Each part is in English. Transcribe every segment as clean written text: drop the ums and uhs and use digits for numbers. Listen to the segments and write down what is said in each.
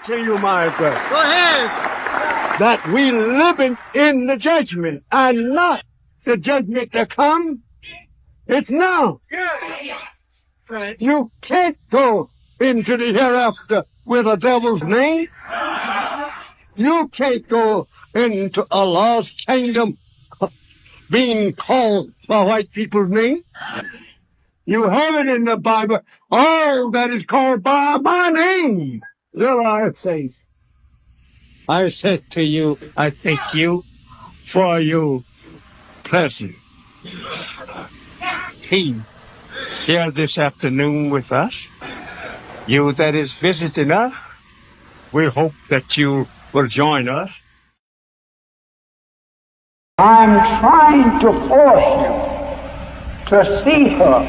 to you, my brother. Go ahead. That we living in the judgment and not the judgment to come. It's now. Right. You can't go into the hereafter with a devil's name. You can't go into Allah's kingdom being called by white people's name. You have it in the Bible. All that is called by my name. So I say, I said to you, I thank you for your presence. He here this afternoon with us. You that is visiting us, we hope that you will join us. I'm trying to force you to see her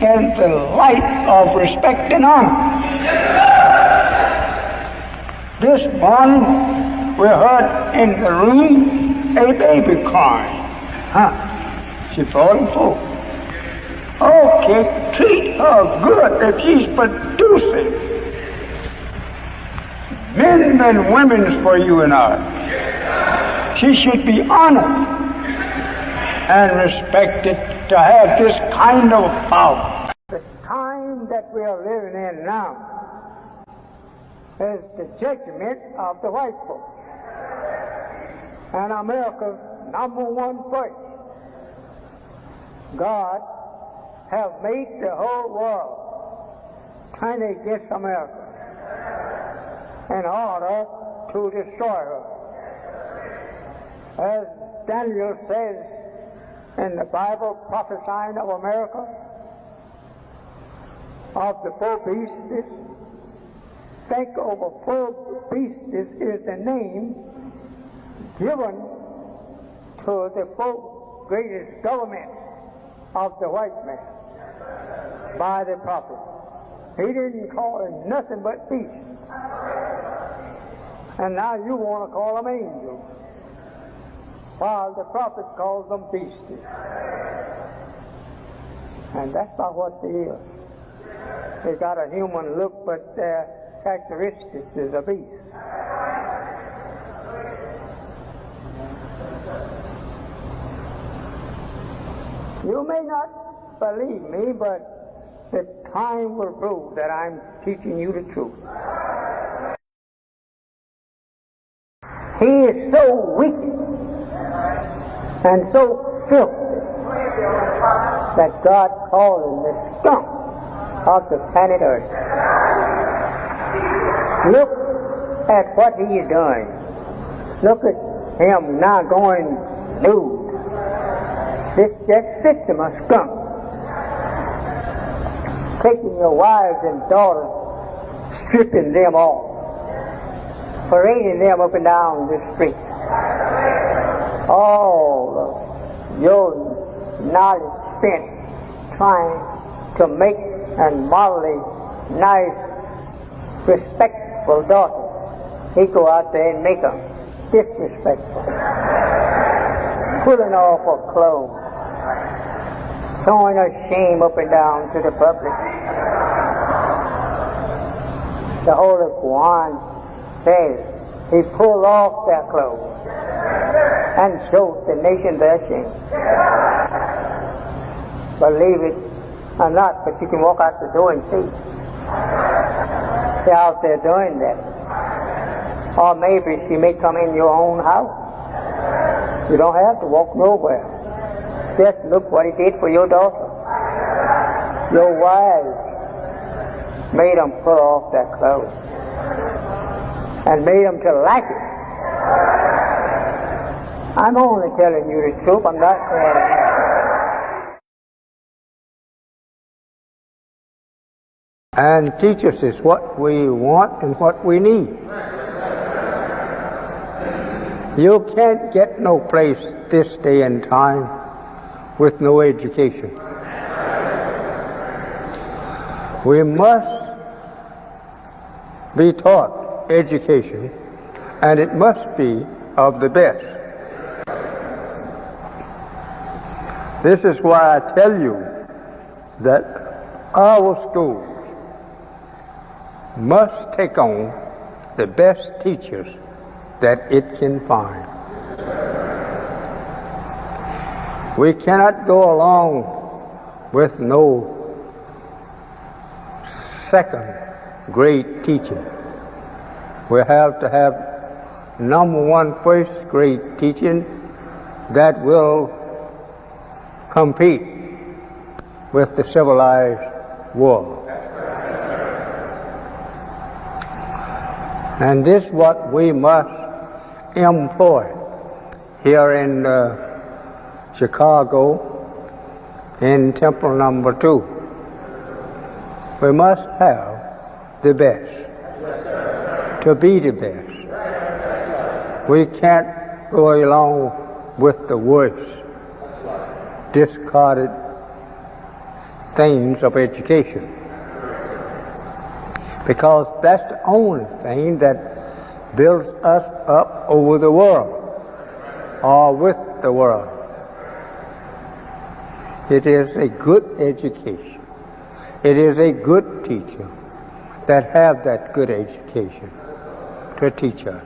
in the light of respect and honor. This morning, we heard in the room a baby crying. She brought him forth. Okay, treat her good if she's producing men and women for you and I. She should be honored and respected to have this kind of power. The time that we are living in now is the judgment of the white folks. And America's number one fight. God has made the whole world turn against America in order to destroy her. As Daniel says in the Bible, prophesying of America, of the four beasts, think over four beasts is the name given to the four greatest governments of the white man by the prophet. He didn't call it nothing but beasts. And now you want to call them angels, while the prophet calls them beasts. And that's not what they is. They got a human look, but their characteristics is a beast. You may not believe me, but the time will prove that I'm teaching you the truth. He is so wicked and so filthy that God called him the skunk of the planet Earth. Look at what he is doing. Look at him now going nude. This just fits him, a skunk. Taking your wives and daughters, stripping them off, parading them up and down the street. All of your knowledge spent trying to make and model a nice, respectful daughter. He go out there and make them disrespectful, pulling off her clothes, showing her shame up and down to the public. The Holy Quran says he pulled off their clothes and showed the nation their shame. Believe it or not, but you can walk out the door and see. They're out there doing that. Or maybe she may come in your own house. You don't have to walk nowhere. Just look what he did for your daughter. Your wives made them put off their clothes and made them to like it. I'm only telling you the truth. I'm not saying and teach us is what we want and what we need. You can't get no place this day and time with no education. We must be taught education, and it must be of the best. This is why I tell you that our schools must take on the best teachers that it can find. We cannot go along with no second grade teaching. We have to have number one first grade teaching that will compete with the civilized world. And this is what we must employ here in Chicago in Temple number 2. We must have the best, to be the best. We can't go along with the worst, discarded things of education, because that's the only thing that builds us up over the world or with the world. It is a good education. It is a good teacher that have that good education to teach us.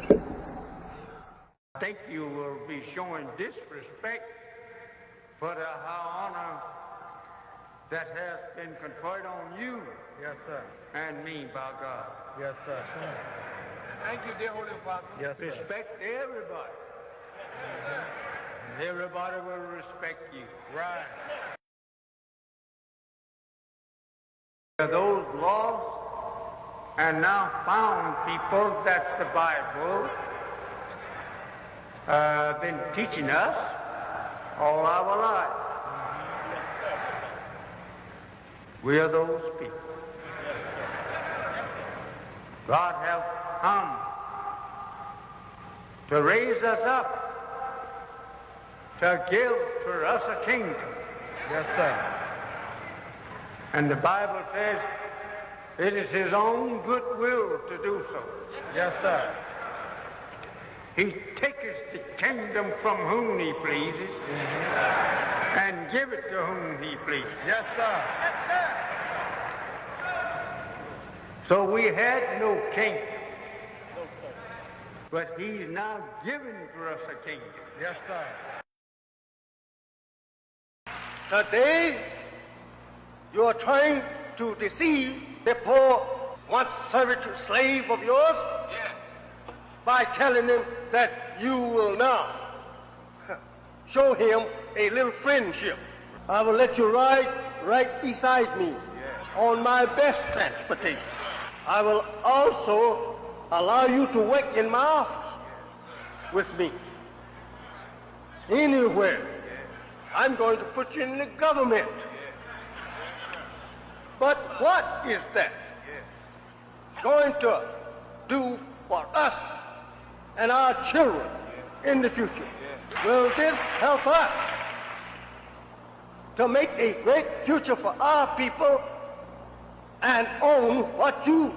I think you will be showing disrespect for the high honor that has been conferred on you. Yes, sir. And me, by God. Yes, sir. Thank you, dear Holy Apostle. Yes, sir. Respect everybody. And everybody will respect you. Right. Those lost and now found people that the Bible been teaching us all our lives. We are those people. God has come to raise us up, to give to us a kingdom. Yes, sir. And the Bible says it is his own good will to do so. Yes, sir. He taketh the kingdom from whom he pleases and give it to whom he pleases. Yes, sir. So we had no king, but he's now given to us a kingdom. Yes, sir. Today, you are trying to deceive the poor, once servitude slave of yours, by telling him that you will now show him a little friendship. I will let you ride right beside me on my best transportation. I will also allow you to work in my office with me. Anywhere. I'm going to put you in the government. But what is that going to do for us and our children in the future? Will this help us to make a great future for our people and own what you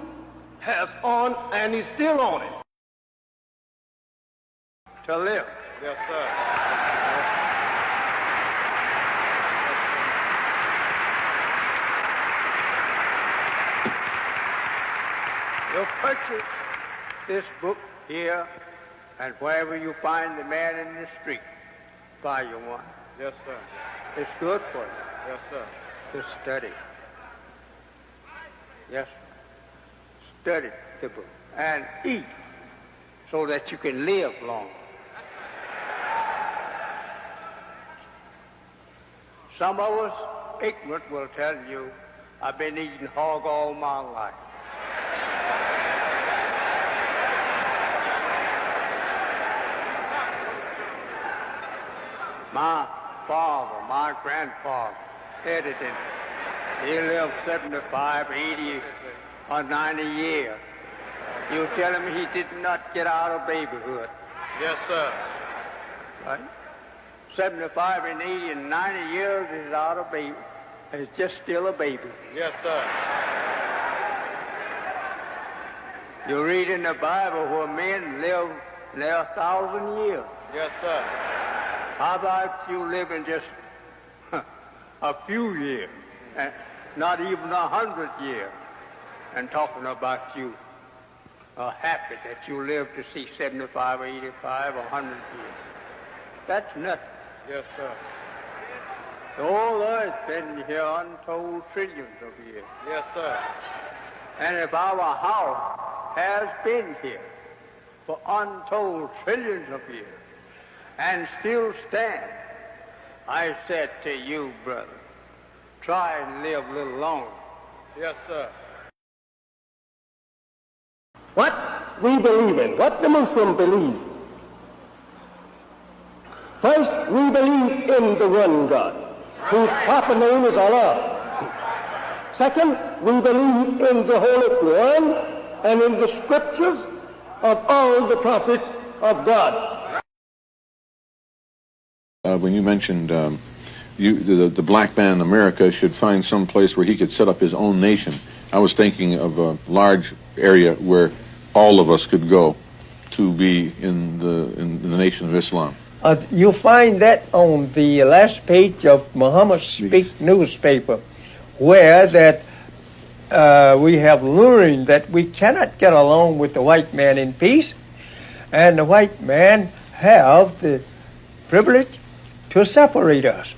has on and is still on it? To live. Yes, sir. You'll purchase this book here, and wherever you find the man in the street, buy you one. Yes, sir. It's good for you Yes, sir. to study. Yes, study the book and eat so that you can live long. Some of us ignorant will tell you, I've been eating hog all my life. My father, my grandfather, said it, and he lived 75, 80, or 90 years. You tell him he did not get out of babyhood, Yes, sir. right? 75 and 80 and 90 years is out of baby. It's just still a baby. Yes, sir. You read in the Bible where men live their 1,000 years. Yes, sir. How about you living just a few years, and not even 100 years, and talking about you happy that you live to see 75 or 85 or 100 years. That's nothing. Yes, sir. The whole earth been here untold trillions of years. Yes, sir. And if our house has been here for untold trillions of years and still stands, I said to you, brother, try and live a little longer. Yes, sir. What we believe in, what the Muslim believe. First, we believe in the one God, whose proper name is Allah. Second, we believe in the Holy Quran and in the scriptures of all the prophets of God. When you mentioned the black man in America should find some place where he could set up his own nation, I was thinking of a large area where all of us could go to be in the Nation of Islam. You find that on the last page of Muhammad Speak newspaper, where that we have learned that we cannot get along with the white man in peace, and the white man have the privilege to separate us.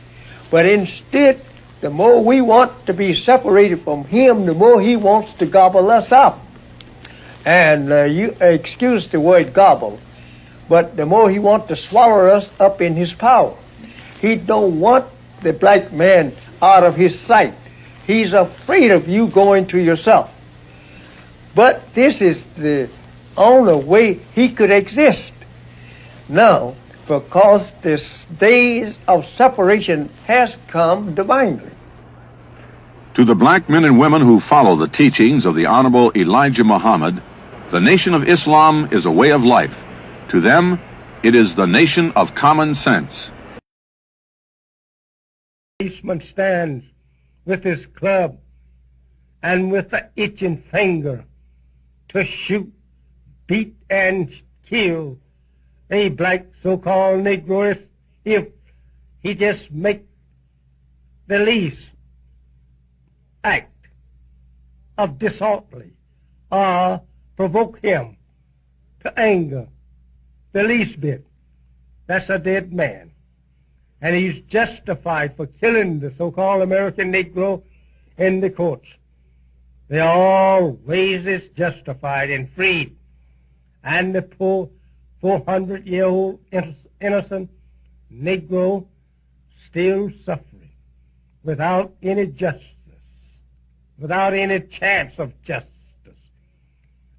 But instead, the more we want to be separated from him, the more he wants to gobble us up. And you excuse the word gobble, but the more he wants to swallow us up in his power. He don't want the black man out of his sight. He's afraid of you going to yourself. But this is the only way he could exist. Now, because this days of separation has come divinely. To the black men and women who follow the teachings of the Honorable Elijah Muhammad, the Nation of Islam is a way of life. To them, it is the nation of common sense. Policeman stands with his club and with the itching finger to shoot, beat, and kill a black so-called Negroist if he just make the least act of disorderly or provoke him to anger the least bit. That's a dead man. And he's justified for killing the so-called American Negro in the courts. They all raises justified and freed. And the poor 400-year-old innocent Negro still suffering without any justice, without any chance of justice,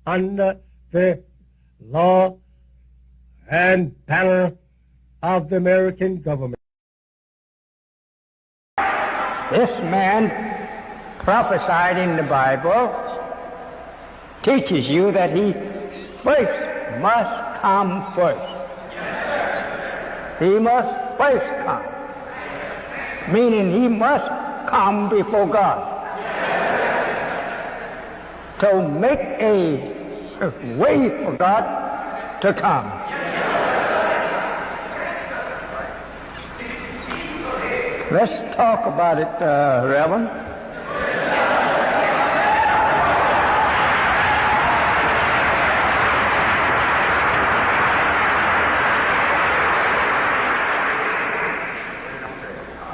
under the law and banner of the American government. This man prophesied in the Bible teaches you that he first must come first. He must first come, meaning he must come before God to make a way for God to come. Let's talk about it, Reverend.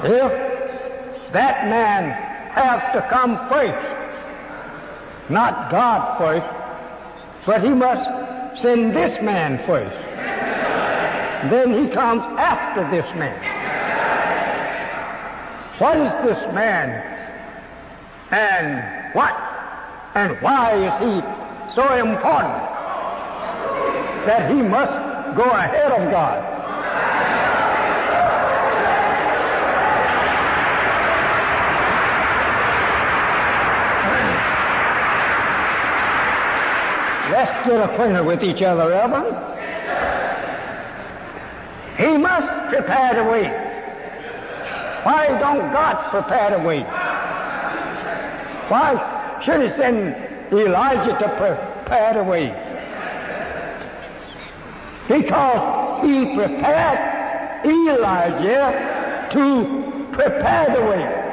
If that man has to come first, not God first, but he must send this man first. Then he comes after this man. What is this man? And what and why is he so important that he must go ahead of God? Let's get acquainted with each other, Reverend. He must prepare the way. Why don't God prepare the way? Why should he send Elijah to prepare the way? Because he prepared Elijah to prepare the way.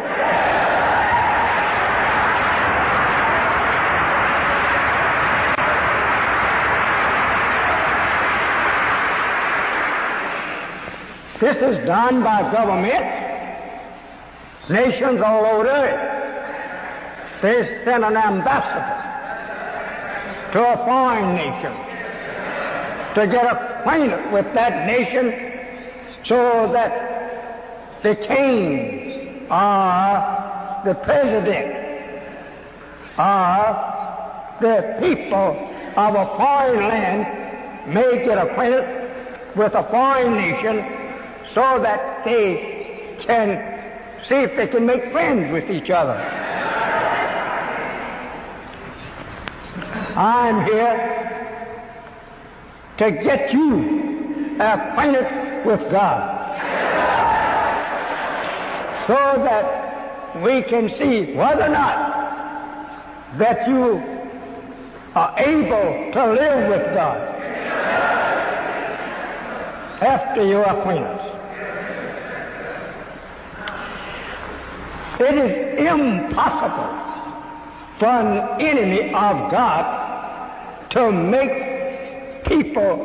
This is done by government, nations all over the earth. They send an ambassador to a foreign nation to get acquainted with that nation so that the king or the president or the people of a foreign land may get acquainted with a foreign nation so that they can see if they can make friends with each other. I'm here to get you acquainted with God so that we can see whether or not that you are able to live with God after your acquaintance. It is impossible for an enemy of God to make people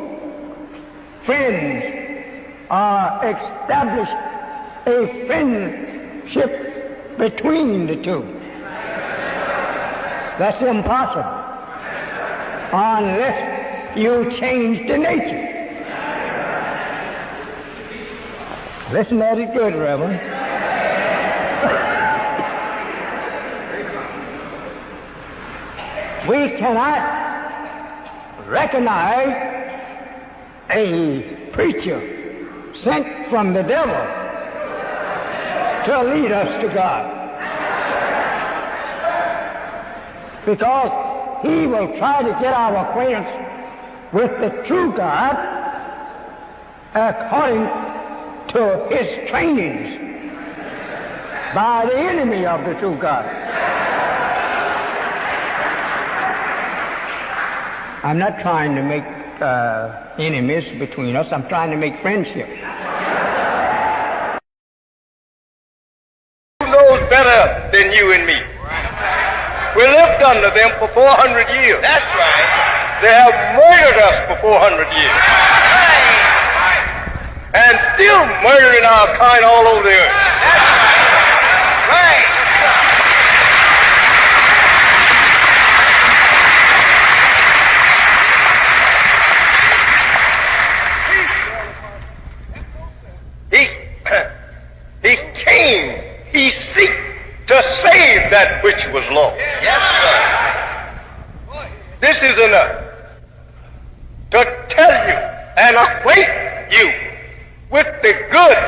friends or establish a friendship between the two. That's impossible unless you change the nature. Listen at it good, Reverend. We cannot recognize a preacher sent from the devil to lead us to God, because he will try to get our acquaintance with the true God according to his trainings by the enemy of the true God. I'm not trying to make enemies between us. I'm trying to make friendship. Who knows better than you and me? We lived under them for 400 years. That's right. They have murdered us for 400 years. And still murdering our kind all over the earth. Right. He came, he seek to save that which was lost. Yes, sir. This is enough to tell you and acquaint you with the good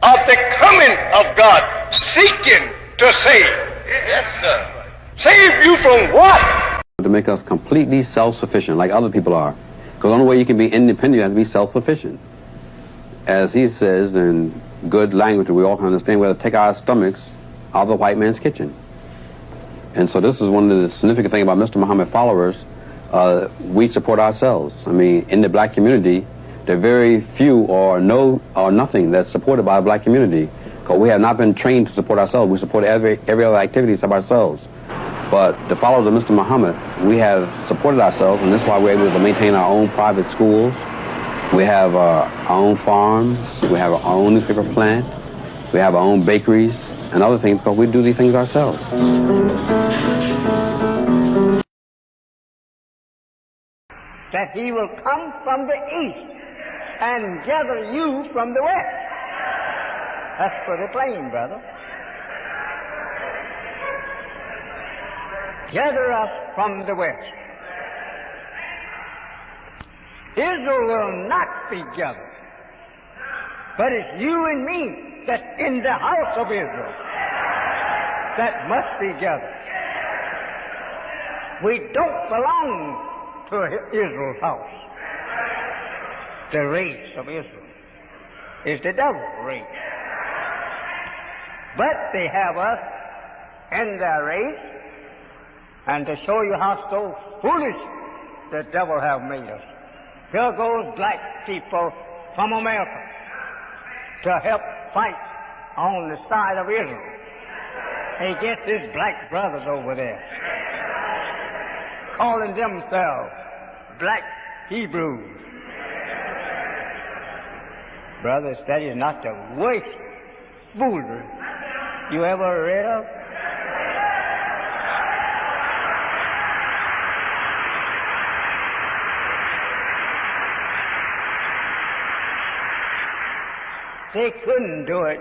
of the coming of God, seeking to save. Yes, sir. Save you from what? To make us completely self-sufficient, like other people are. Because the only way you can be independent, you have to be self-sufficient. As he says in good language that we all can understand, we have to take our stomachs out of the white man's kitchen. And so this is one of the significant things about Mr. Muhammad followers. We support ourselves. I mean, in the black community, there are very few or no or nothing that's supported by the black community, because we have not been trained to support ourselves. We support every other activity except ourselves. But the followers of Mr. Muhammad, we have supported ourselves, and that's why we're able to maintain our own private schools. We have our own farms. We have our own newspaper plant. We have our own bakeries and other things, because we do these things ourselves. That he will come from the east and gather you from the west. That's pretty plain, brother. Gather us from the west. Israel will not be gathered, but it's you and me that's in the house of Israel that must be gathered. We don't belong to Israel's house. The race of Israel is the devil's race. But they have us in their race, and to show you how so foolish the devil have made us, here goes black people from America to help fight on the side of Israel against his black brothers over there, calling themselves black Hebrews. Brothers, that is not the worst foolery you ever read of. They couldn't do it.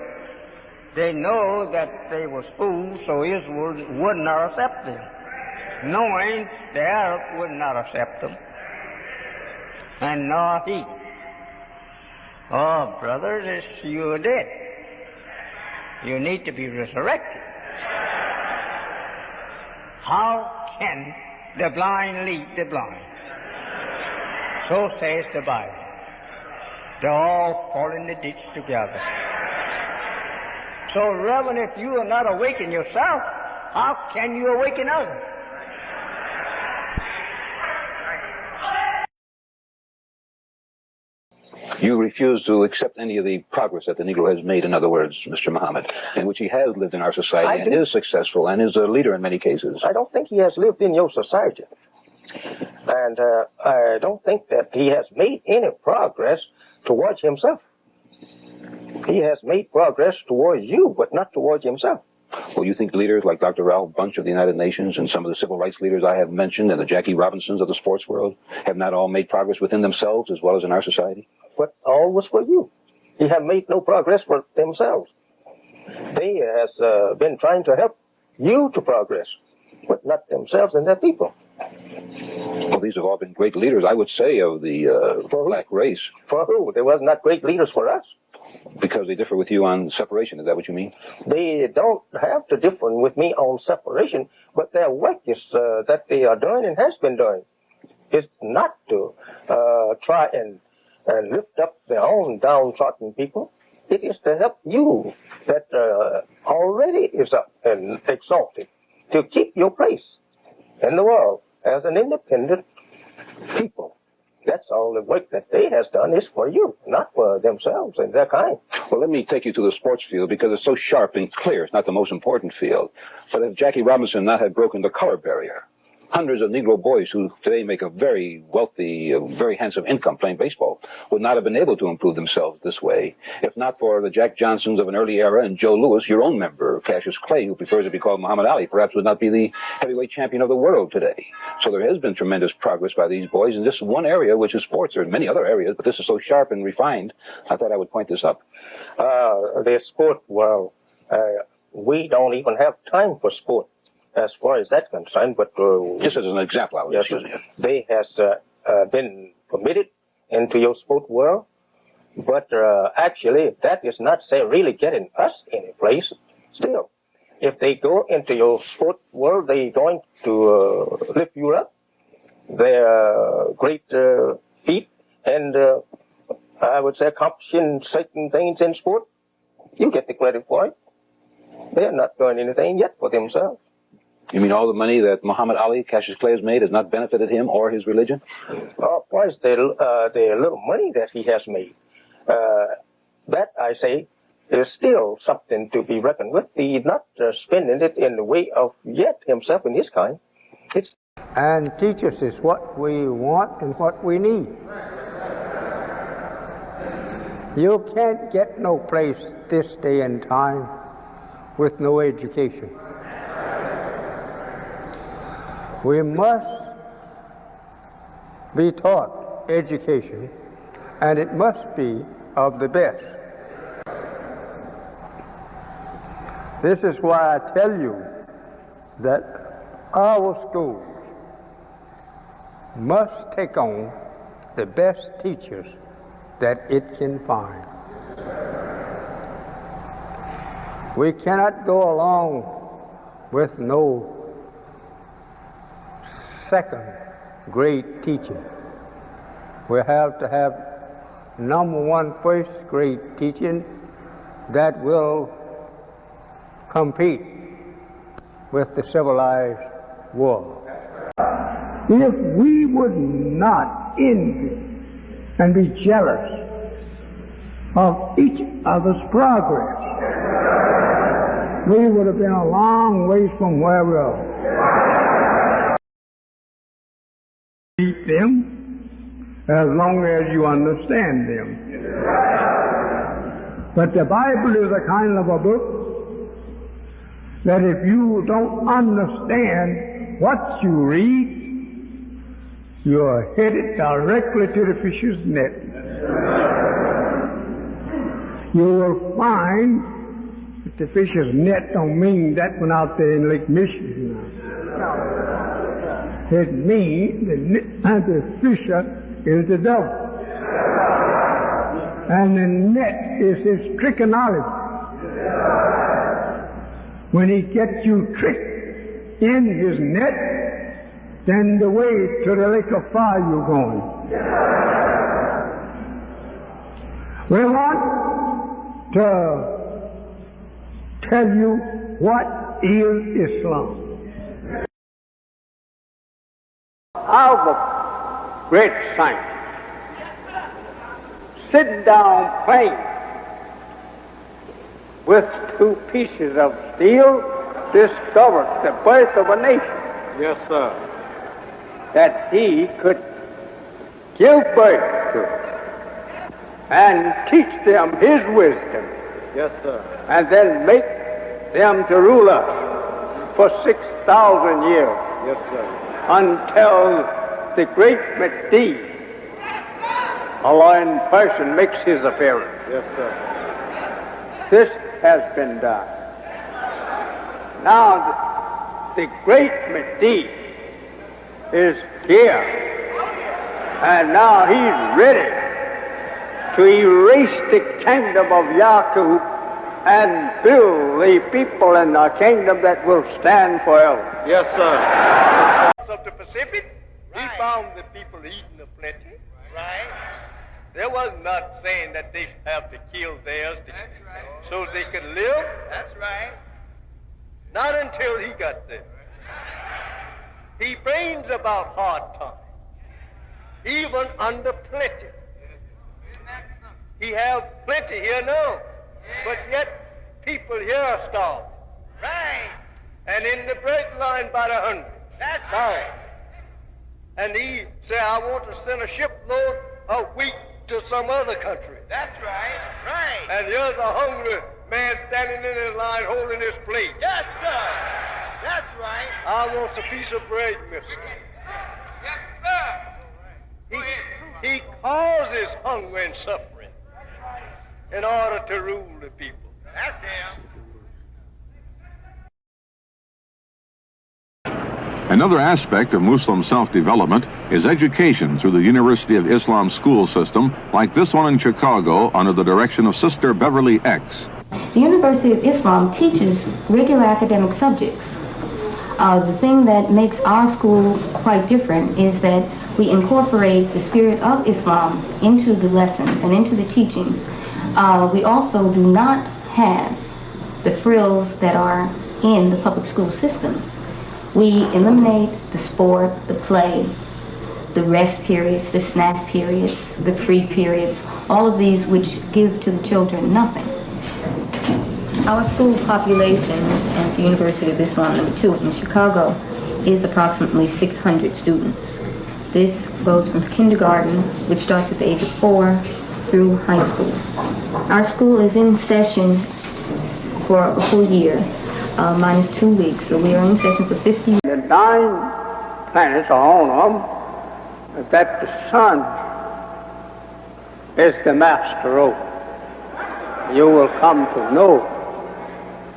They know that they was fools, so Israel would not accept them, knowing the Arab would not accept them, and nor he. Oh, brothers, you're dead. You need to be resurrected. How can the blind lead the blind? So says the Bible. They all fall in the ditch together. So, Reverend, if you are not awakened yourself, how can you awaken others? You refuse to accept any of the progress that the Negro has made, in other words, Mr. Muhammad, in which he has lived in our society and is successful and is a leader in many cases. I don't think he has lived in your society. And I don't think that he has made any progress towards himself. He has made progress towards you, but not towards himself. Well, you think leaders like Dr. Ralph Bunche of the United Nations and some of the civil rights leaders I have mentioned and the Jackie Robinsons of the sports world have not all made progress within themselves as well as in our society? But all was for you. He have made no progress for themselves. They has been trying to help you to progress, but not themselves and their people. Well, these have all been great leaders, I would say, of the black race. For who? They was not great leaders for us. Because they differ with you on separation, is that what you mean? They don't have to differ with me on separation, but their work is that they are doing and has been doing is not to try and lift up their own downtrodden people. It is to help you that already is up and exalted to keep your place in the world as an independent people. That's all the work that they has done is for you, not for themselves and their kind. Well, let me take you to the sports field because it's so sharp and clear. It's not the most important field. But if Jackie Robinson not had broken the color barrier, hundreds of Negro boys who today make a very wealthy, very handsome income playing baseball would not have been able to improve themselves this way if not for the Jack Johnsons of an early era and Joe Louis, your own member, Cassius Clay, who prefers to be called Muhammad Ali, perhaps would not be the heavyweight champion of the world today. So there has been tremendous progress by these boys in this one area, which is sports. There are many other areas, but this is so sharp and refined, I thought I would point this up. The sport, well, we don't even have time for sport. As far as that's concerned, but just as an example, I was yes, using it. They has been permitted into your sport world, but actually that is not say really getting us any place. Still, if they go into your sport world, they going to lift you up. Their great feat and I would say accomplishing certain things in sport, you get the credit for it. They're not doing anything yet for themselves. You mean all the money that Muhammad Ali, Cassius Clay, has made has not benefited him or his religion? Of course, the little money that he has made, that I say is still something to be reckoned with. He's not spending it in the way of yet himself and his kind. And teachers is what we want and what we need. You can't get no place this day and time with no education. We must be taught education, and it must be of the best. This is why I tell you that our schools must take on the best teachers that it can find. We cannot go along with no second grade teaching. We have to have number one first grade teaching that will compete with the civilized world. If we would not envy and be jealous of each other's progress, we would have been a long ways from where we are. Them as long as you understand them. But the Bible is a kind of a book that if you don't understand what you read, you're headed directly to the fish's net. You will find that the fish's net don't mean that one out there in Lake Michigan. It means the fisher is the devil. And the net is his trichology. When he gets you tricked in his net, then the way to the lake of fire you're going. We want to tell you what is Islam. Our great saint, sitting down playing with two pieces of steel, discovered the birth of a nation. Yes, sir. That he could give birth to and teach them his wisdom. Yes, sir. And then make them to rule us for 6,000 years. Yes, sir. Until the great Mahdi, Allah in person, makes his appearance. Yes, sir. This has been done. Now the great Mahdi is here, and now he's ready to erase the kingdom of Yaqub and build the people in a kingdom that will stand forever. Yes, sir. Of the Pacific, he found the people eating a plenty. Right. There was not saying that they have to kill theirs so they could live. That's right. Not until he got there. He brings about hard times, even under plenty. He have plenty here now, but yet people here are starving. Right. And in the bread line by the hundred. That's right. And he said, I want to send a shipload of wheat to some other country. That's right. Right. And here's a hungry man standing in his line holding his plate. Yes, sir. That's right. I want a piece of bread, mister. Yes, sir. He causes hunger and suffering in order to rule the people. That's him. Another aspect of Muslim self-development is education through the University of Islam school system, like this one in Chicago under the direction of Sister Beverly X. The University of Islam teaches regular academic subjects. The thing that makes our school quite different is that we incorporate the spirit of Islam into the lessons and into the teaching. We also do not have the frills that are in the public school system. We eliminate the sport, the play, the rest periods, the snack periods, the free periods, all of these which give to the children nothing. Our school population at the University of Islam No. 2 in Chicago is approximately 600 students. This goes from kindergarten, which starts at the age of 4, through high school. Our school is in session for a full year, minus 2 weeks, so we are in session for 50. The 9 planets are on them, that the sun is the master over. You will come to know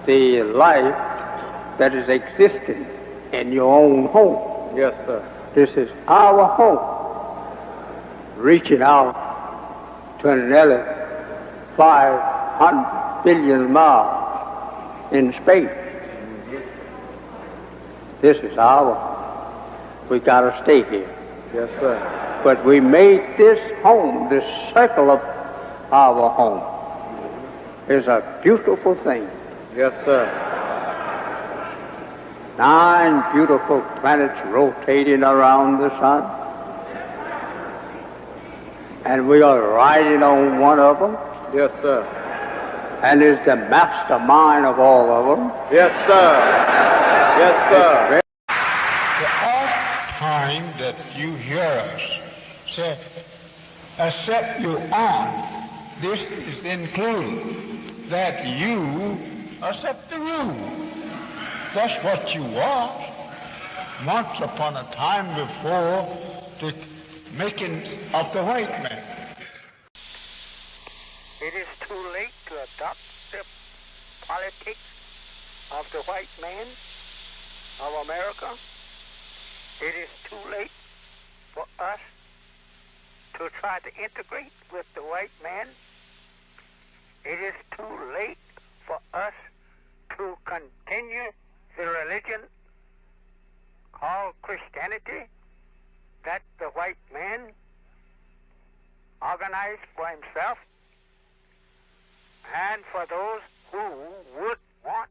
the life that is existing in your own home. Yes, sir. This is our home, reaching out to another 500 billion miles in space. This is our home. We gotta stay here. Yes, sir. But we made this home, this circle of our home, is a beautiful thing. Yes, sir. 9 beautiful planets rotating around the sun. And we are riding on one of them. Yes, sir. And is the mastermind of all of them. Yes, sir. Yes, sir. The oft time that you hear us say, except you on, this includes that you accept the rule. That's what you are. Once upon a time before the making of the white man. It is too late to adopt the politics of the white man of America. It is too late for us to try to integrate with the white man. It is too late for us to continue the religion called Christianity that the white man organized for himself, and for those who would want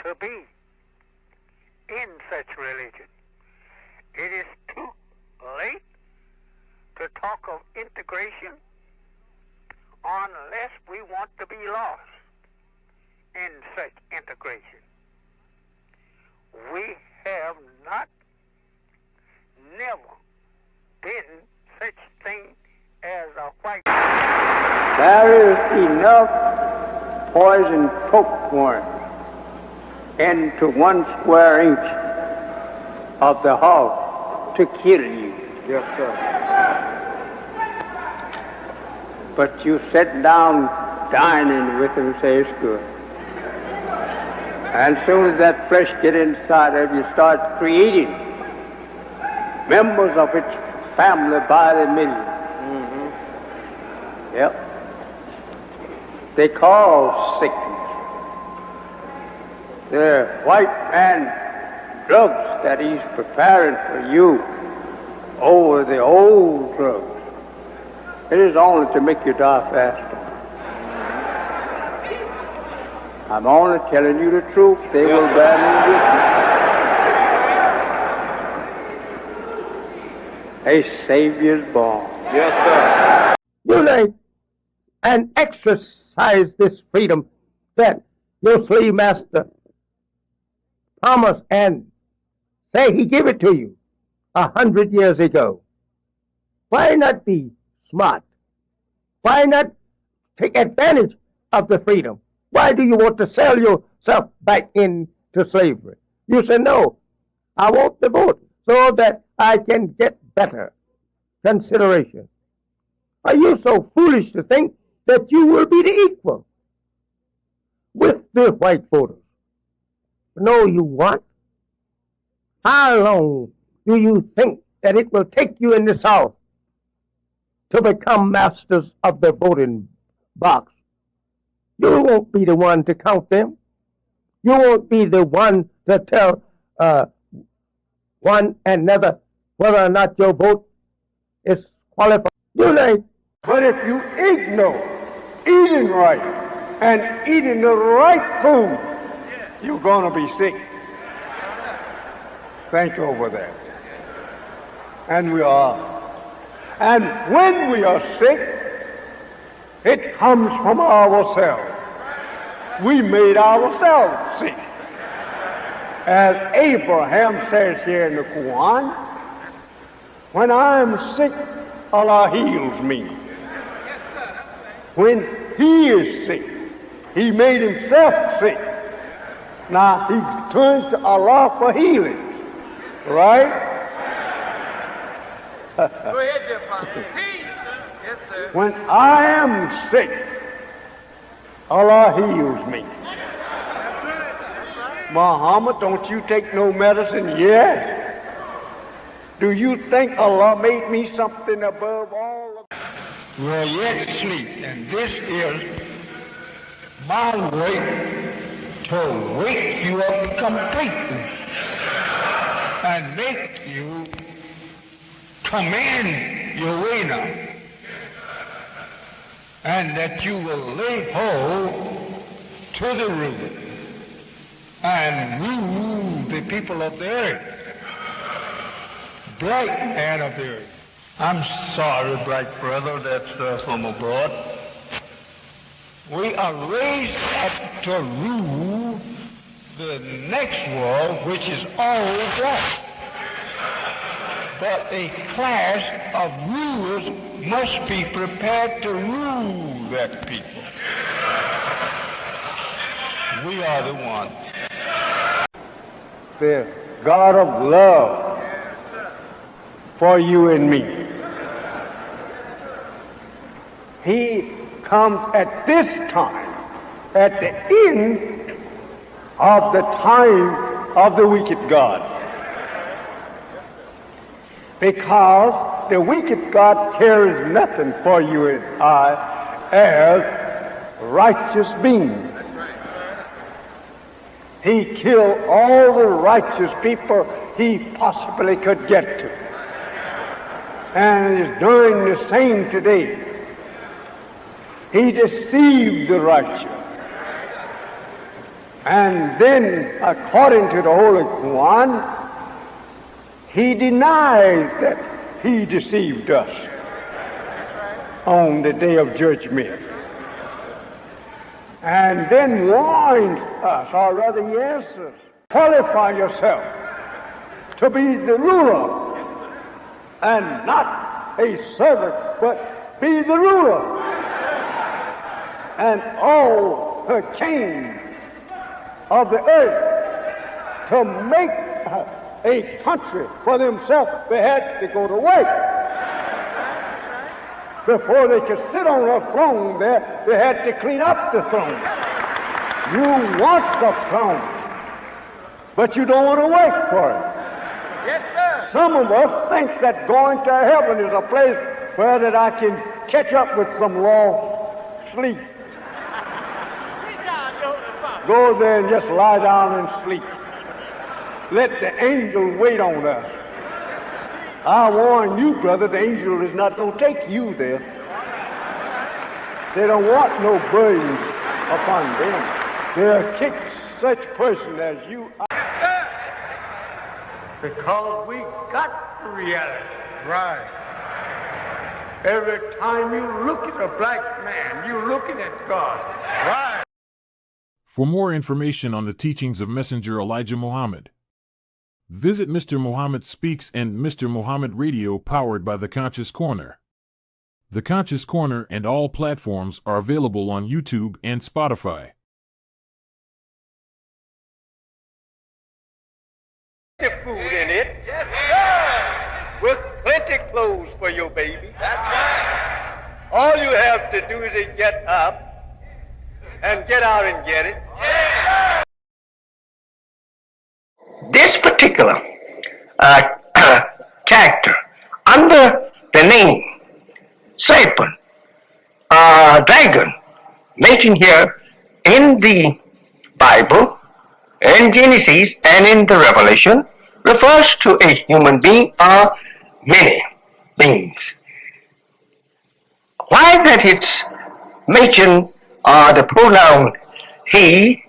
to be in such religion. It is too late to talk of integration unless we want to be lost in such integration. We have not, never been such thing as a white. There is enough poison pokeworm into 1 square inch of the hog to kill you. Yes, sir. But you sit down dining with them and say it's good. And as soon as that flesh gets inside of you, start creating members of its family by the millions. Yep. They call sickness. The white man drugs that he's preparing for you over the old drugs. It is only to make you die faster. I'm only telling you the truth. They will bear me witness. A Savior's born. Yes, sir. Unite and exercise this freedom that your slave master promised and say he gave it to you 100 years ago. Why not be smart? Why not take advantage of the freedom? Why do you want to sell yourself back into slavery? You say, no, I want the vote so that I can get better consideration. Are you so foolish to think that you will be the equal with the white voters? No, you won't. How long do you think that it will take you in the South to become masters of the voting box? You won't be the one to count them. You won't be the one to tell one another whether or not your vote is qualified. Unite. But if you ignore eating right and eating the right food, you're going to be sick. Think over that. And we are. And when we are sick, it comes from ourselves. We made ourselves sick. As Abraham says here in the Quran, when I'm sick, Allah heals me. When he is sick, he made himself sick. Now he turns to Allah for healing. Right? Go ahead, dear Father. Yes, sir. When I am sick, Allah heals me. Muhammad, don't you take no medicine yet? Do you think Allah made me something above all of that? We are yet asleep, and this is my way to wake you up completely and make you come in your way now, and that you will lay hold to the root and rule the people of the earth, black man of the earth. I'm sorry, black brother, that's from abroad. We are raised up to rule the next world, which is all black. but a class of rulers must be prepared to rule that people. We are the one. The God of love for you and me. He comes at this time, at the end of the time of the wicked God. Because the wicked God cares nothing for you and I as righteous beings. He killed all the righteous people he possibly could get to. And is doing the same today. He deceived the righteous. And then, according to the Holy Quran, he denies that he deceived us on the day of judgment. And then warns us, or rather he asks us, qualify yourself to be the ruler and not a servant, but be the ruler. And all the kings of the earth to make a country for themselves, they had to go to work. Before they could sit on a throne there, they had to clean up the throne. You want the throne, but you don't want to work for it. Yes, sir. Some of us think that going to heaven is a place where that I can catch up with some lost sleep. Go there and just lie down and sleep. Let the angel wait on us. I warn you, brother, the angel is not going to take you there. They don't want no burdens upon them. They'll kick such person as you are. Because we got the reality. Right. Every time you look at a black man, you're looking at God. Right. For more information on the teachings of Messenger Elijah Muhammad, visit Mr. Muhammad Speaks and Mr. Muhammad Radio, powered by The Conscious Corner. The Conscious Corner and all platforms are available on YouTube and Spotify. Food in it. Yes, sir. With plenty clothes for your baby. That's right. All you have to do is to get up and get out and get it. Yes, this particular character, under the name serpent, dragon, mentioned here in the Bible, in Genesis and in the Revelation, refers to a human being or many beings. Why that it's mentioned the pronoun he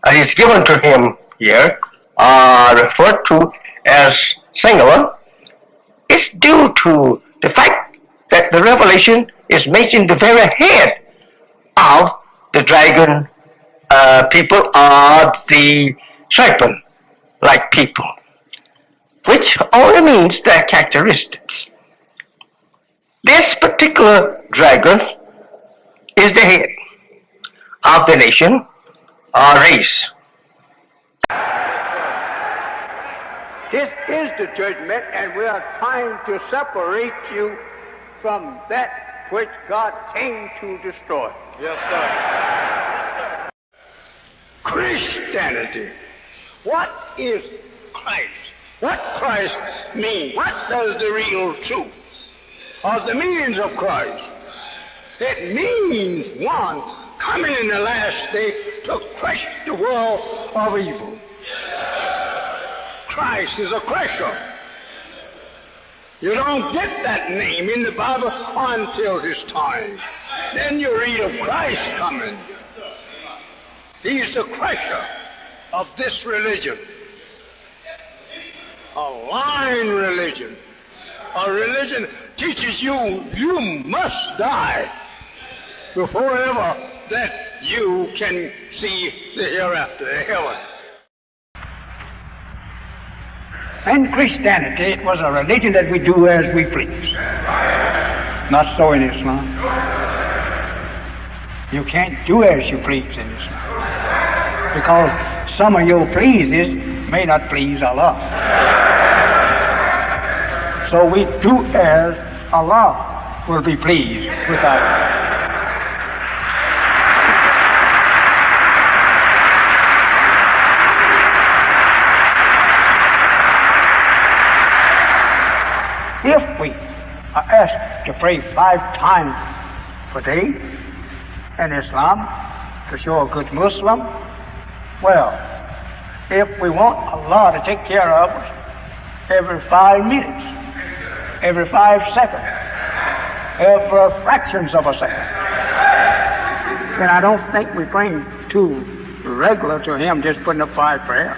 is given to him here, referred to as singular, is due to the fact that the revelation is mentioning the very head of the dragon people or the serpent-like people, which only means their characteristics. This particular dragon is the head of the nation or race. This is the judgment, and we are trying to separate you from that which God came to destroy. Yes, sir. Christianity. What is Christ? What Christ means? What does the real truth of the meanings of Christ? It means one coming in the last day to crush the world of evil. Christ is a crusher. You don't get that name in the Bible until this time. Then you read of Christ coming. He's the crusher of this religion. A lying religion. A religion teaches you must die before ever that you can see the hereafter, the heaven. In Christianity, it was a religion that we do as we please. Not so in Islam. You can't do as you please in Islam. Because some of your pleases may not please Allah. So we do as Allah will be pleased with us. If we are asked to pray 5 times per day in Islam to show a good Muslim, well, if we want Allah to take care of us every 5 minutes, every 5 seconds, every fractions of a second, then I don't think we bring too regular to Him just putting up 5 prayers.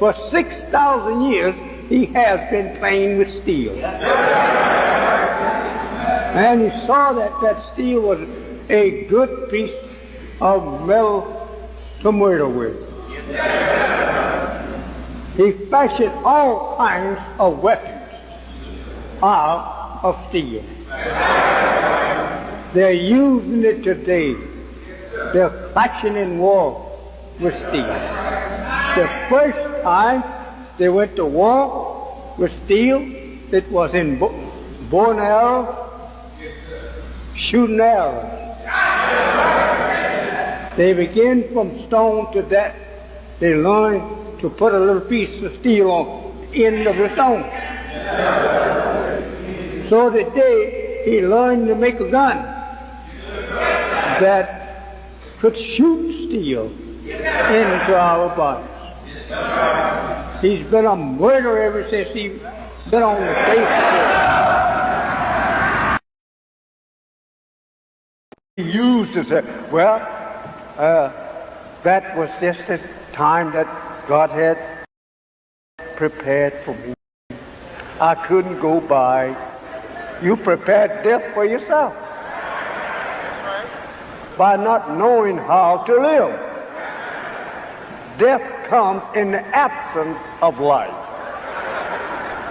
For 6,000 years, he has been playing with steel. And he saw that steel was a good piece of metal to murder with. He fashioned all kinds of weapons out of steel. They're using it today. They're fashioning war with steel. The first time they went to war with steel, it was in bow and arrow, shooting arrows. They began from stone to that. They learned to put a little piece of steel on the end of the stone. So today he learned to make a gun that could shoot steel into our bodies. He's been a murderer ever since he's been on the face. He used to say, well, that was just the time that God had prepared for me. I couldn't go by. You prepared death for yourself by not knowing how to live. Death comes in the absence of life.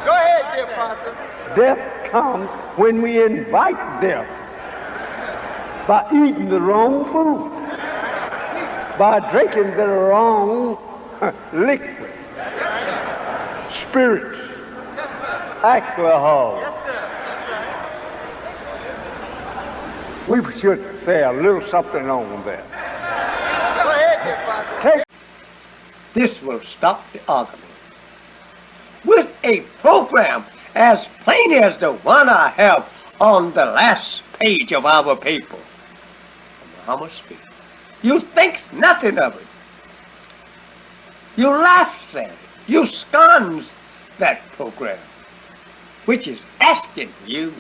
Go ahead, dear Pastor. Death comes when we invite death by eating the wrong food, by drinking the wrong liquid, spirits, alcohol. Yes, sir. That's right. We should say a little something on that. Go ahead, dear Pastor. This will stop the argument. With a program as plain as the one I have on the last page of our paper, Muhammad speaks. You think nothing of it. You laugh at it. You scorn that program, which is asking you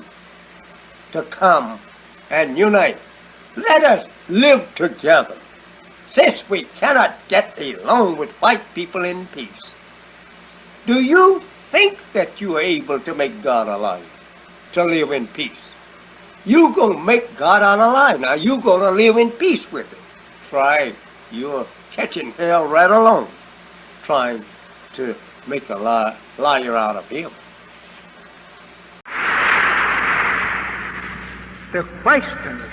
to come and unite. Let us live together. Since we cannot get along with white people in peace, do you think that you are able to make God alive, to live in peace? You gonna make God unalive. Now you gonna live in peace with it. Try. You're catching hell right along, trying to make a liar out of him. The question is,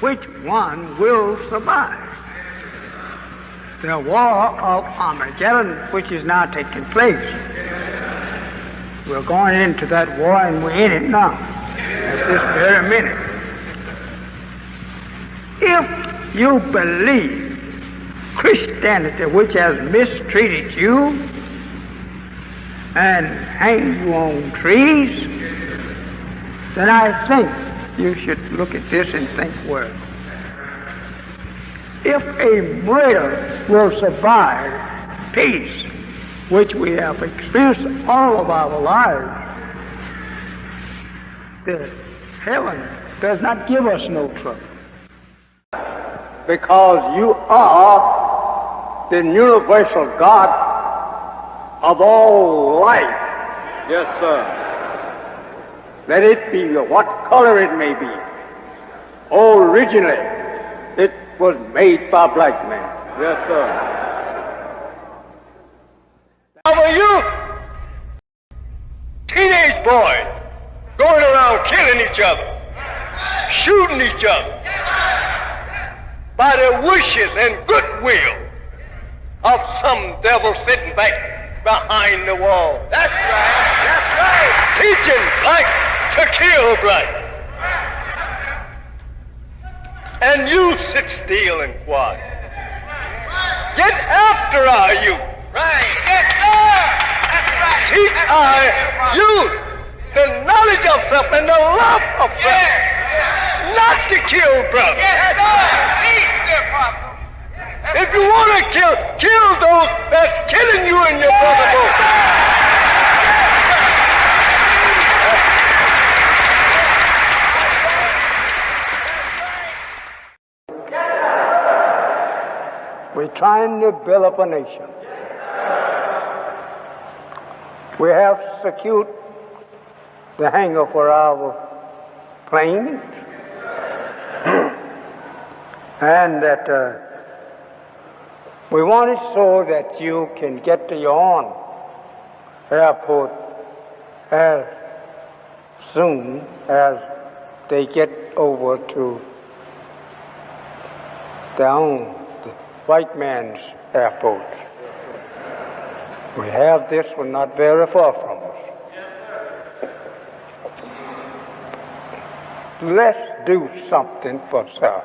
which one will survive? The war of Armageddon, which is now taking place. We're going into that war, and we're in it now, at this very minute. If you believe Christianity, which has mistreated you and hanged you on trees, then I think you should look at this and think, well, if a murder will survive peace, which we have experienced all of our lives, the heaven does not give us no trouble. Because you are the universal God of all life. Yes, sir. Let it be what color it may be. Originally, it was made by black men. Yes, sir. Our youth teenage boys going around killing each other, shooting each other by the wishes and goodwill of some devil sitting back behind the wall. That's right. That's right. Teaching black to kill black. And you sit still and quiet. Get after our youth. Right. Yes, sir. That's right. Teach our youth the knowledge of self and the love of self. Not to kill brothers. Yes, sir. Teach, dear Apostle. If you want to kill those that's killing you and your brother both. We're trying to build up a nation. We have secured the hangar for our planes, and that we want it so that you can get to your own airport as soon as they get over to their own, the white man's airport. We have this one not very far from us. Let's do something for self.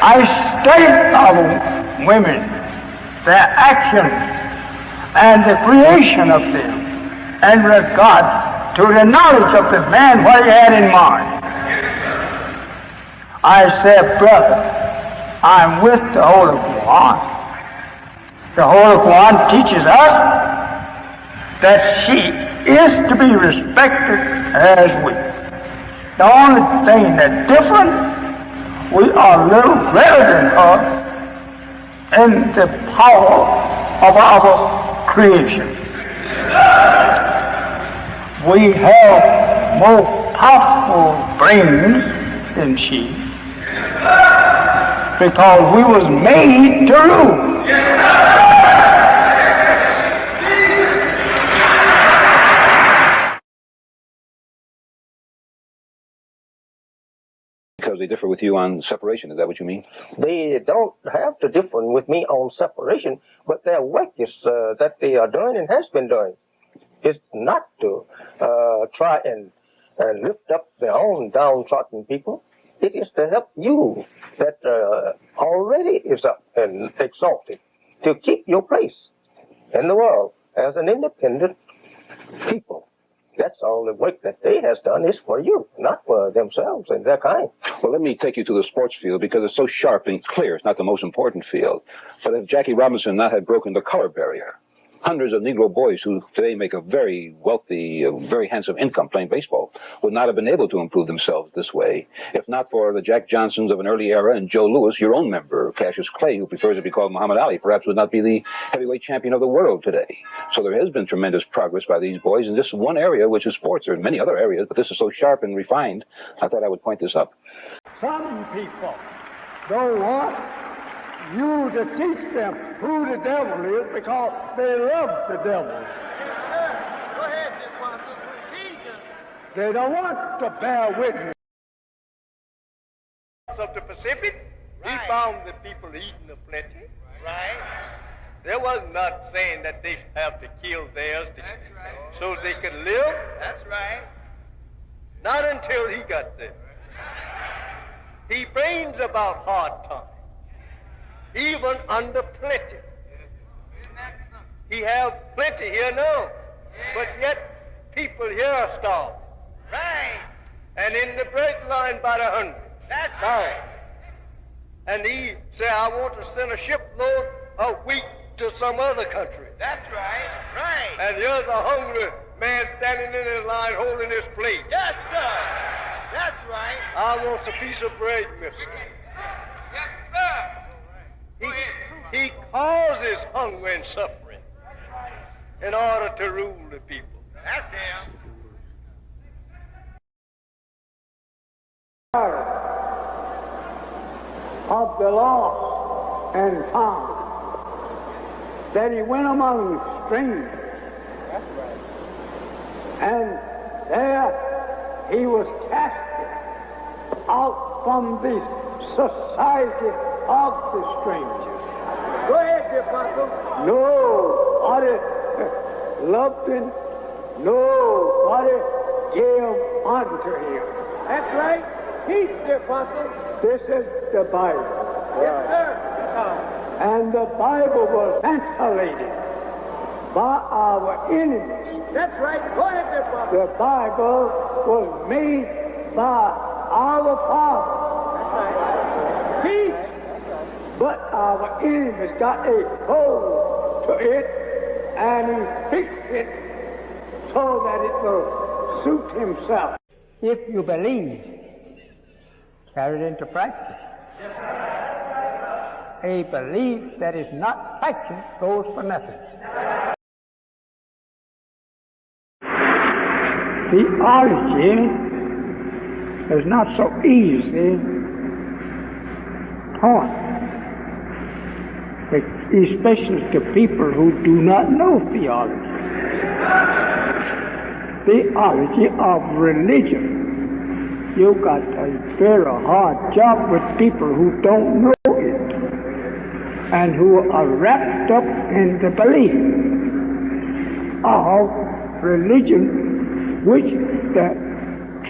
I studied our women, their actions, and the creation of them, in regard to the knowledge of the man what he had in mind. I said, brother, I'm with the Holy Quran. The Holy Quran teaches us that she is to be respected as we. The only thing that's different, we are a little greater than her in the power of our creation. We have more powerful brains than she, because we was made to rule. Because they differ with you on separation, is that what you mean? They don't have to differ with me on separation, but their work is that they are doing and has been doing is not to try and lift up their own downtrodden people. It is to help you that already is up and exalted to keep your place in the world as an independent people. That's all the work that they has done is for you, not for themselves and their kind. Well, let me take you to the sports field because it's so sharp and clear. It's not the most important field. But if Jackie Robinson not had broken the color barrier, hundreds of Negro boys who today make a very wealthy, very handsome income playing baseball would not have been able to improve themselves this way if not for the Jack Johnsons of an early era and Joe Louis, your own member, Cassius Clay, who prefers to be called Muhammad Ali, perhaps would not be the heavyweight champion of the world today. So there has been tremendous progress by these boys in this one area, which is sports. There are many other areas, but this is so sharp and refined, I thought I would point this up. Some people don't want you to teach them who the devil is because they love the devil. Go ahead, dear Apostle. Teach us. They don't want to bear witness. Of the Pacific, he found the people eating a plenty. Right. There was not saying that they have to kill theirs so they could live. That's right. Not until he got there. He brings about hard times, even under plenty. He have plenty here now, but yet people here are starving. Right. And in the bread line by the hundred. That's right. And he said, I want to send a shipload of wheat to some other country. That's right. Right. And here's a hungry man standing in his line holding his plate. Yes, sir. That's right. I want a piece of bread, mister. Yes, sir. He causes hunger and suffering in order to rule the people. That's him. Of the lost and found, that he went among strangers And there he was casted out from the society of the strangers. Go ahead, dear Apostle. Nobody loved him. Nobody gave unto him. That's right. Teach, dear Apostle. This is the Bible. Yes, sir. And the Bible was translated by our enemies. That's right. Go ahead, dear Apostle. The Bible was made by our fathers. That's right. Teach. But our enemies got a hold to it and he fixed it so that it will suit himself. If you believe, carry it into practice. A belief that is not practiced goes for nothing. Theology is not so easy taught, especially to people who do not know theology. Theology of religion. You've got a very hard job with people who don't know it and who are wrapped up in the belief of religion which the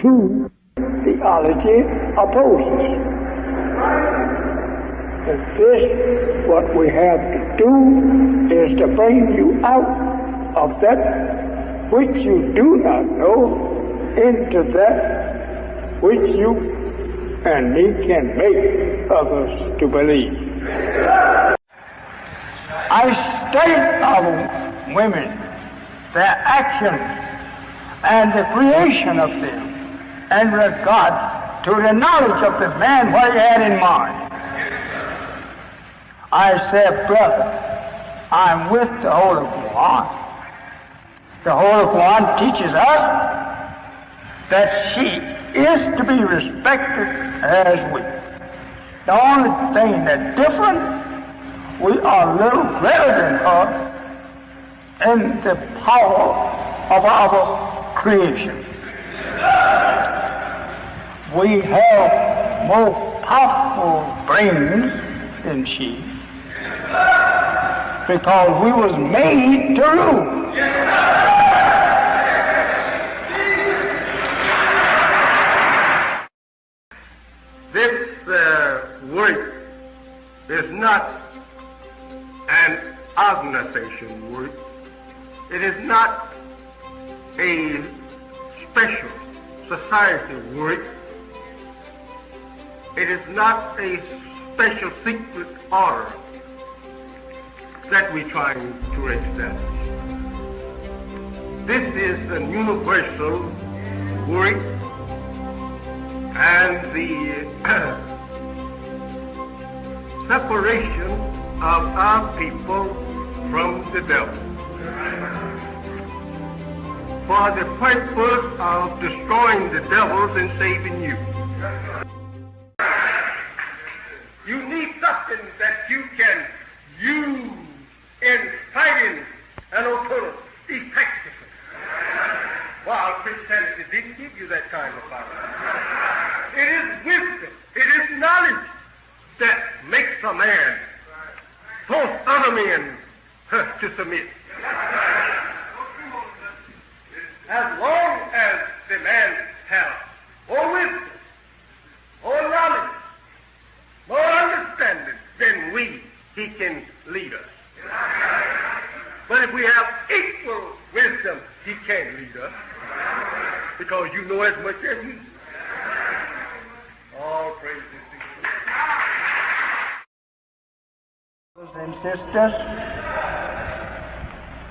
true theology opposes. And this, what we have to do is to bring you out of that which you do not know into that which you and me can make others to believe. I studied of women, their actions, and the creation of them, and regard to the knowledge of the man what he had in mind. I said, brother, I'm with the Holy Quran. The Holy Quran teaches us that she is to be respected as we. The only thing that's different, we are a little greater than her in the power of our creation. We have more powerful brains than she, because we was made to rule. This work is not an organization work. It is not a special society work. It is not a special secret order that we're trying to establish. This is a universal work, and the separation of our people from the devil for the purpose of destroying the devils and saving you. You need something that you can use in fighting an opponent effectively. While Christianity didn't give you that kind of power. It is wisdom, it is knowledge that makes a man force other men to submit. As long as the man has more wisdom, more knowledge, more understanding than he can lead us. But if we have equal wisdom, he can't lead us, because you know as much as we do. All praise to Brothers and sisters,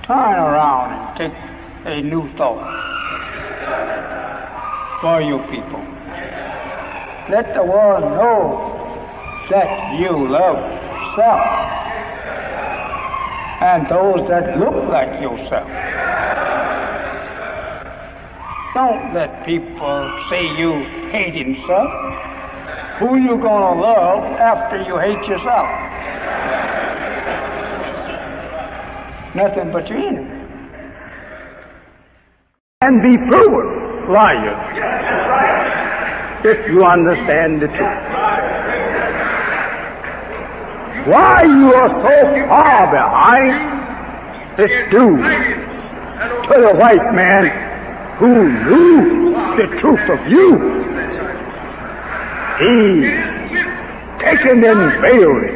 turn around and take a new thought for you people. Let the world know that you love self and those that look like yourself. Don't let people say you hate himself. Who you gonna love after you hate yourself? Nothing but your enemy. and be proven liars if you understand the truth. Why you are so far behind is due to the white man who knew the truth of you. He taken and veiled it,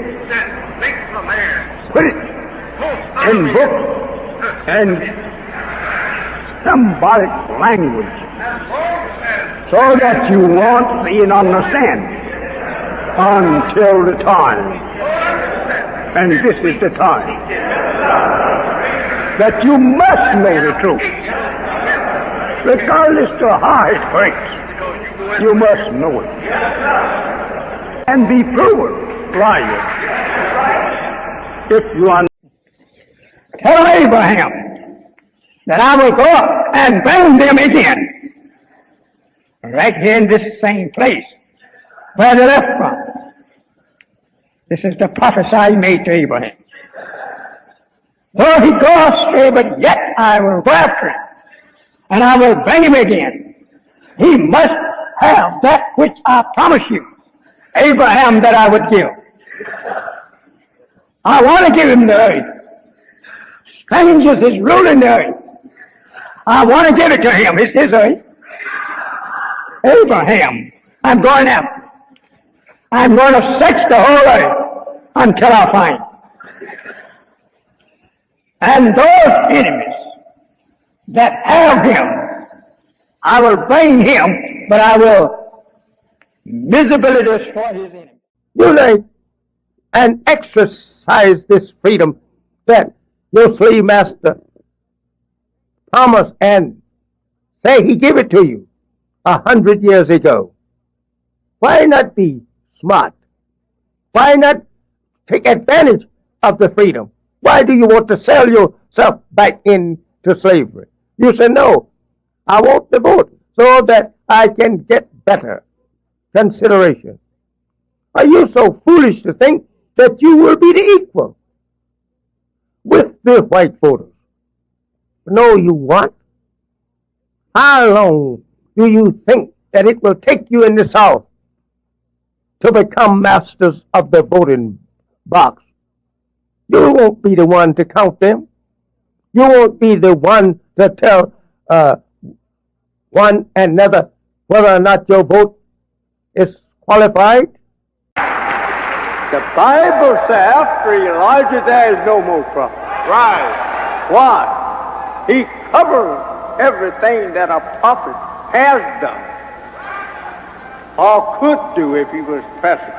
put it in books and symbolic language so that you won't see and understand until the time. And this is the time that you must know the truth. Regardless to how it breaks, you must know it. And be proven liars if you understand. Tell Abraham that I will go up and bring them again, right here in this same place where they left from. This is the prophecy I made to Abraham. Though he go astray, but yet I will go after him, and I will bring him again. He must have that which I promised you, Abraham, that I would give. I want to give him the earth. Strangers is ruling the earth. I want to give it to him. It's his earth. Abraham, I'm going after. I'm going to search the whole earth until I find. And those enemies that have him, I will bring him, but I will miserably destroy his enemies. You lay and exercise this freedom that your slave master promised and say he gave it to you 100 years ago. Why not be smart? Why not take advantage of the freedom? Why do you want to sell yourself back into slavery? You say, no, I want the vote so that I can get better consideration. Are you so foolish to think that you will be the equal with the white voters? No, you won't. How long do you think that it will take you in the South to become masters of the voting box? You won't be the one to count them. You won't be the one to tell one another whether or not your vote is qualified. The Bible says after Elijah there is no more prophet. Right. Why? He covered everything that a prophet has done or could do if he was present,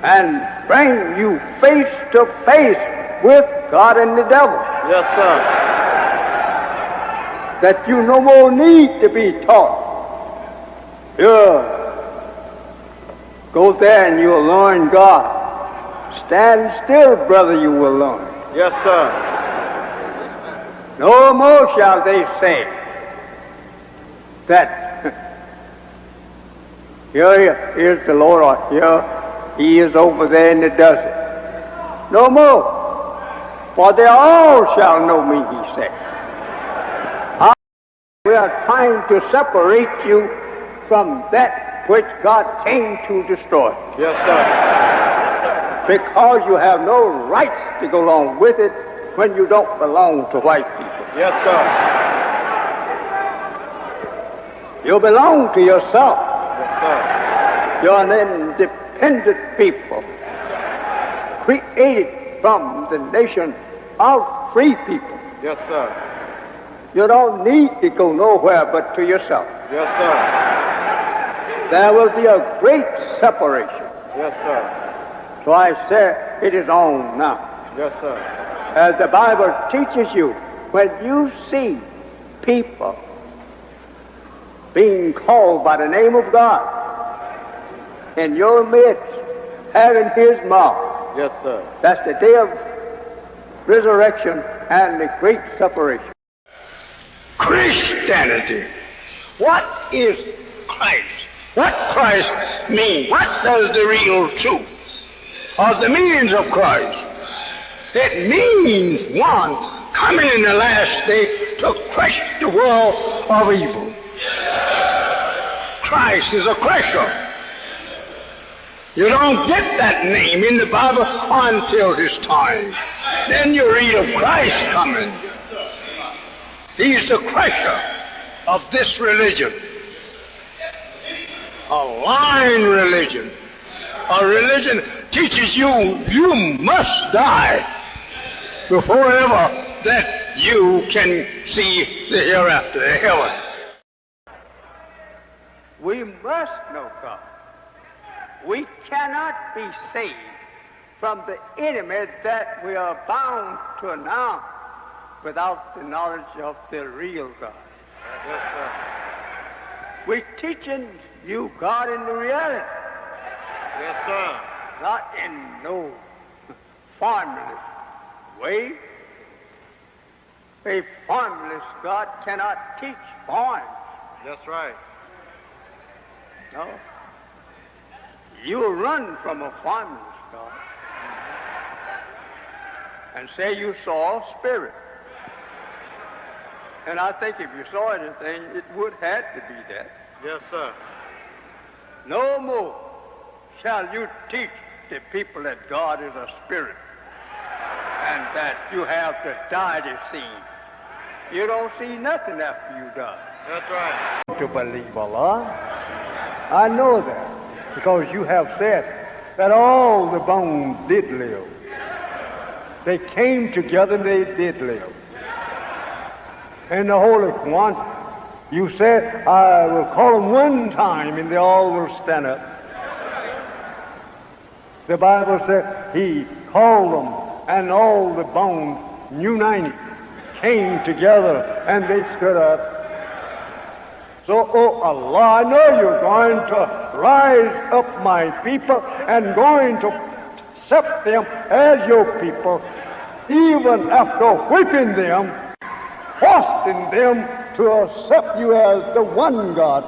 and bring you face to face with God and the devil. Yes, sir. That you no more need to be taught. Go there and you'll learn God. Stand still, brother, you will learn. Yes, sir. No more shall they say that here is the Lord, or here he is over there in the desert. No more. For they all shall know me, he said. We are trying to separate you from that which God came to destroy. Yes, sir. Because you have no rights to go along with it when you don't belong to white people. Yes, sir. You belong to yourself. Yes, sir. You're an independent people, created from the nation of free people. Yes, sir. You don't need to go nowhere but to yourself. Yes, sir. There will be a great separation. Yes, sir. So I say it is on now. Yes, sir. As the Bible teaches you, when you see people being called by the name of God in your midst, having his mouth. Yes, sir. That's the day of resurrection and the great separation. Christianity. What is Christ? What Christ means? What does the real truth or the means of Christ? It means one coming in the last day to crush the world of evil. Christ is a crusher. You don't get that name in the Bible until this time. Then you read of Christ coming. He's the crusher of this religion. A lying religion. A religion teaches you must die before ever that you can see the hereafter, the heaven. We must know God. We cannot be saved from the enemy that we are bound to announce without the knowledge of the real God. Yes, sir. We're teaching you God in the reality. Yes, sir. Not in no formless way. A formless God cannot teach form. That's right. No. You run from a formless God and say you saw a spirit. And I think if you saw anything, it would have to be that. Yes, sir. No more shall you teach the people that God is a spirit and that you have to die to see. You don't see nothing after you die. That's right. To believe Allah. I know that because you have said that all the bones did live. They came together and they did live. And the Holy One, you said, I will call them one time and they all will stand up. The Bible said he called them and all the bones united, came together and they stood up. So, oh Allah, I know you're going to rise up my people and going to accept them as your people, even after whipping them, forcing them to accept you as the one God,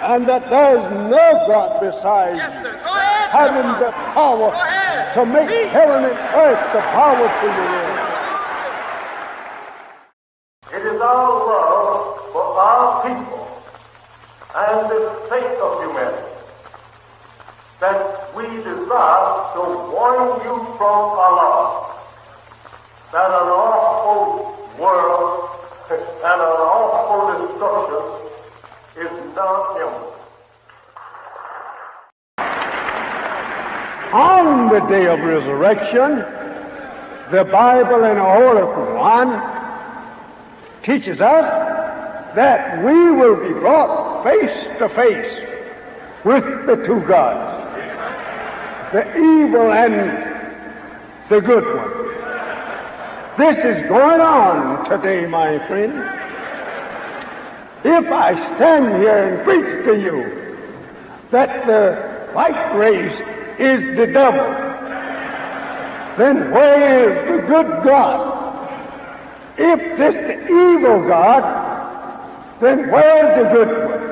and that there's no God besides you, having the power to make heaven and earth the power to your will. It is our love for our people and the sake of humanity that we desire to warn you from Allah that an awful world and an awful destruction is now imminent. On the day of resurrection, the Bible in the Holy Quran teaches us that we will be brought face to face with the two gods, the evil and the good one. This is going on today, my friends. If I stand here and preach to you that the white race is the devil, then where is the good God? If this the evil God, then where's the good one?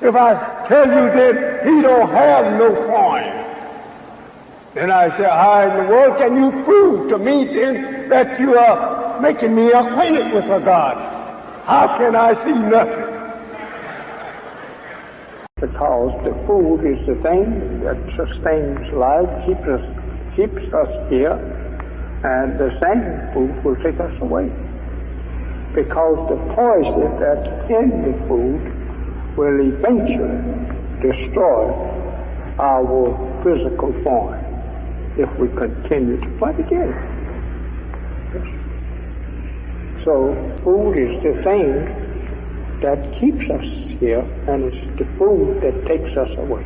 If I tell you that he don't have no form, then I say, how in the world can you prove to me then that you are making me acquainted with a God? How can I see nothing? Because the food is the thing that sustains life, keeps us here, and the same food will take us away. Because the poison that's in the food will eventually destroy our physical form if we continue to fight again. So food is the thing that keeps us here, and it's the food that takes us away.